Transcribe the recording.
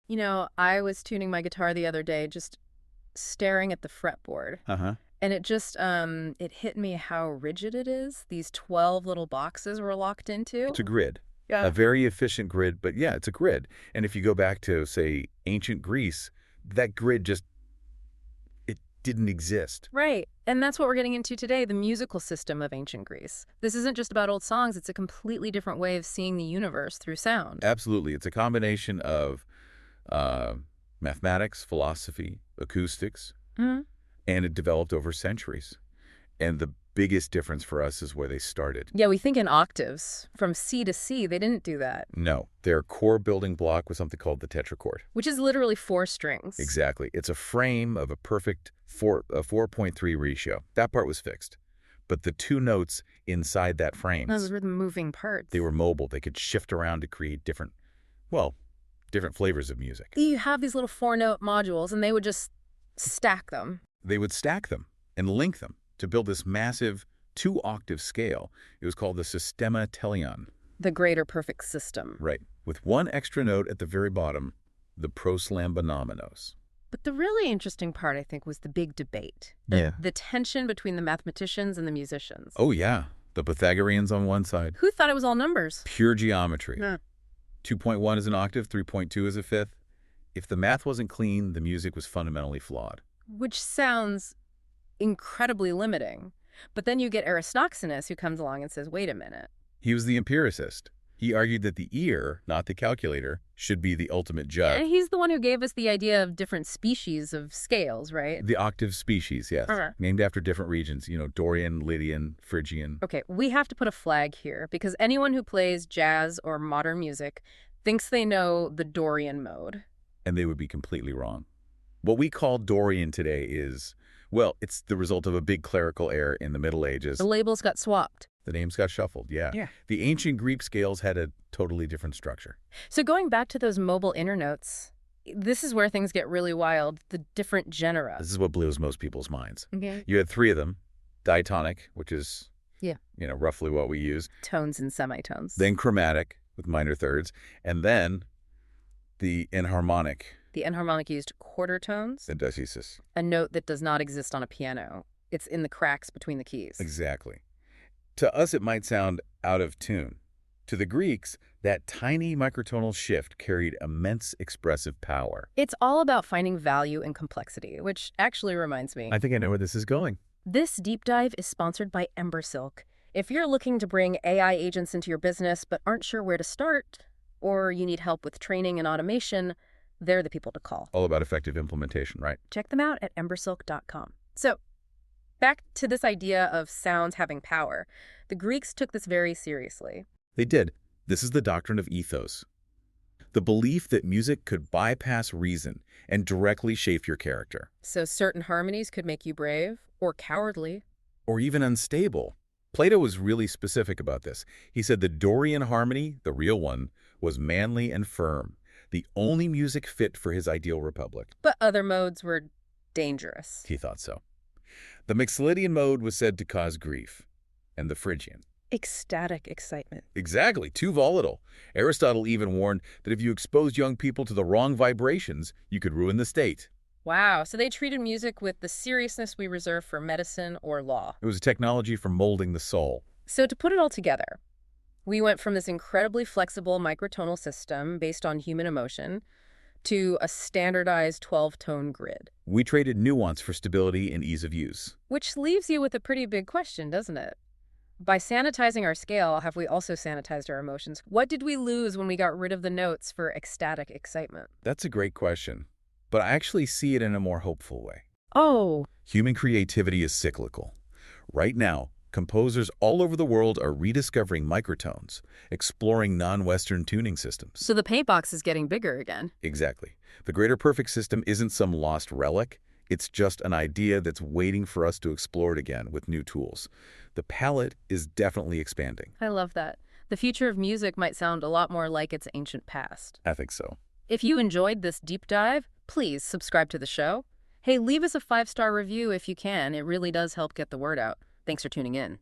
You know, I was tuning my guitar the other day, just staring at the fretboard. Uh-huh. And it hit me how rigid it is. These 12 little boxes we're locked into. It's a grid. Yeah. A very efficient grid, but yeah, it's a grid. And if you go back to, say, ancient Greece, that grid it didn't exist. Right. And that's what we're getting into today, the musical system of ancient Greece. This isn't just about old songs. It's a completely different way of seeing the universe through sound. Absolutely. It's a combination of mathematics, philosophy, acoustics, Mm-hmm. and it developed over centuries. And the biggest difference for us is where they started. Yeah, we think in octaves. From C to C, they didn't do that. No, their core building block was something called the tetrachord. Which is literally 4 strings. Exactly. It's a frame of a perfect 4.3 ratio. That part was fixed. But the 2 notes inside that frame, Those were the moving parts. they were mobile. They could shift around to create different flavors of music. You have these little 4-note modules, and they would just stack them. They would stack them and link them to build this massive 2-octave scale. It was called the Systema Teleion. The greater perfect system. Right. With 1 extra note at the very bottom, the proslambanomenos. But the really interesting part, I think, was the big debate. The tension between the mathematicians and the musicians. Oh, yeah. The Pythagoreans on one side. Who thought it was all numbers? Pure geometry. Yeah. 2.1 is an octave, 3.2 is a fifth. If the math wasn't clean, the music was fundamentally flawed. Which sounds incredibly limiting. But then you get Aristoxenus, who comes along and says, wait a minute. He was the empiricist. He argued that the ear, not the calculator, should be the ultimate judge. And he's the one who gave us the idea of different species of scales, right? The octave species, yes. Named after different regions, Dorian, Lydian, Phrygian. Okay, we have to put a flag here, because anyone who plays jazz or modern music thinks they know the Dorian mode. And they would be completely wrong. What we call Dorian today is, well, it's the result of a big clerical error in the Middle Ages. The labels got swapped. The names got shuffled, yeah. The ancient Greek scales had a totally different structure. So going back to those mobile inner notes, this is where things get really wild, the different genera. This is what blows most people's minds. Okay. You had 3 of them. Diatonic, which is, Yeah. Roughly what we use. Tones and semitones. Then chromatic with minor thirds. And then the enharmonic. The enharmonic used quarter tones, The decisis. a note that does not exist on a piano. It's in the cracks between the keys. Exactly. To us, it might sound out of tune. To the Greeks, that tiny microtonal shift carried immense expressive power. It's all about finding value in complexity, which actually reminds me. I think I know where this is going. This deep dive is sponsored by Embersilk. If you're looking to bring AI agents into your business but aren't sure where to start, or you need help with training and automation, they're the people to call. All about effective implementation, right? Check them out at embersilk.com. So, back to this idea of sounds having power. The Greeks took this very seriously. They did. This is the doctrine of ethos. The belief that music could bypass reason and directly shape your character. So certain harmonies could make you brave or cowardly. Or even unstable. Plato was really specific about this. He said the Dorian harmony, the real one, was manly and firm, the only music fit for his ideal republic. But other modes were dangerous. He thought so. The Lydian mode was said to cause grief, and the Phrygian. Ecstatic excitement. Exactly, too volatile. Aristotle even warned that if you exposed young people to the wrong vibrations, you could ruin the state. Wow, so they treated music with the seriousness we reserve for medicine or law. It was a technology for molding the soul. So to put it all together, we went from this incredibly flexible microtonal system based on human emotion to a standardized 12-tone grid. We traded nuance for stability and ease of use. Which leaves you with a pretty big question, doesn't it? By sanitizing our scale, have we also sanitized our emotions? What did we lose when we got rid of the notes for ecstatic excitement? That's a great question, but I actually see it in a more hopeful way. Oh. Human creativity is cyclical. Right now, composers all over the world are rediscovering microtones, exploring non-Western tuning systems. So the paint box is getting bigger again. Exactly. The greater perfect system isn't some lost relic. It's just an idea that's waiting for us to explore it again with new tools. The palette is definitely expanding. I love that. The future of music might sound a lot more like its ancient past. I think so. If you enjoyed this deep dive, please subscribe to the show. Hey, leave us a 5-star review if you can. It really does help get the word out. Thanks for tuning in.